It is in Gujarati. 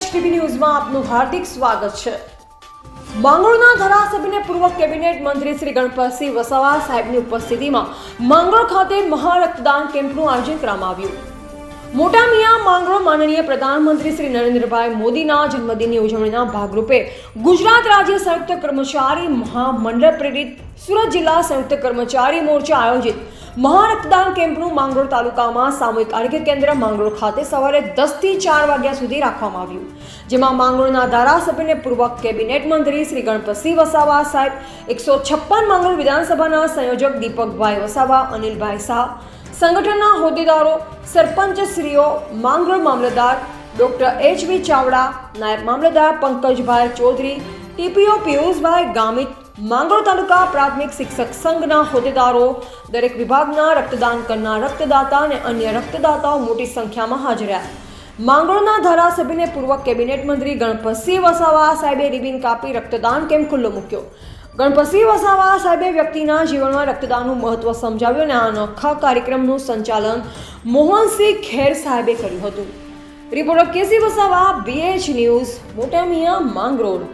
BHTV ન્યૂઝમાં આપનું હાર્દિક સ્વાગત છે। માંગરોળના ધારાસભ્યને પૂર્વ કેબિનેટ મંત્રી શ્રી ગણપતસિંહ વસાવા સાહેબની ઉપસ્થિતિમાં માંગરોળ ખાતે મહારક્તદાન કેમ્પનું આયોજન કરવામાં આવ્યું। મોટા મિયા માંગરોળ માનનીય પ્રધાનમંત્રી શ્રી નરેન્દ્રભાઈ મોદીના જન્મદિનની ઉજવણીના ભાગરૂપે ગુજરાત રાજ્ય સંયુક્ત કર્મચારી મહામંડળ પ્રેરિત સુરત જિલ્લા સંયુક્ત કર્મચારી મોરચા આયોજિત મહારક્તદાન કેમ્પનું માંગરોળ તાલુકામાં સામૂહિક આરોગ્ય કેન્દ્ર માંગરોળ ખાતે સવારે 10 થી 4 વાગ્યા સુધી રાખવામાં આવ્યું, જેમાં માંગરોળના ધારાસભ્યને પૂર્વ કેબિનેટ મંત્રી શ્રી ગણપતસિંહ વસાવા સાહેબ, 156 માંગરોળ વિધાનસભાના સંયોજક દીપકભાઈ વસાવા, અનિલભાઈ શાહ, સંગઠનના હોદ્દેદારો, સરપંચશ્રીઓ, માંગરોળ મામલતદાર ડોક્ટર HV ચાવડા, નાયબ મામલતદાર પંકજભાઈ ચૌધરી, TPO પિયુષભાઈ ગામિત, માંગરોળ તાલુકા પ્રાથમિક શિક્ષક સંઘના હોદ્દેદારો, દરેક વિભાગના રક્તદાન કરનાર રક્તદાતા અને અન્ય રક્તદાતાઓ મોટી સંખ્યામાં હાજર રહ્યા। માંગરોળના ધારાસભ્યને પૂર્વ કેબિનેટ મંત્રી ગણપતસિંહ વસાવા સાહેબે રિબિન કાપી રક્તદાન કેમ્પ ખુલ્લો મૂક્યો। ગણપતસિંહ વસાવા સાહેબે વ્યક્તિના જીવનમાં રક્તદાનનું મહત્વ સમજાવ્યું અને આ અનોખા કાર્યક્રમનું સંચાલન મોહનસિંહ ખેર સાહેબે કર્યું હતું। Reporter KC Vasava, BH news, મોટા મિયા, માંગરોળ।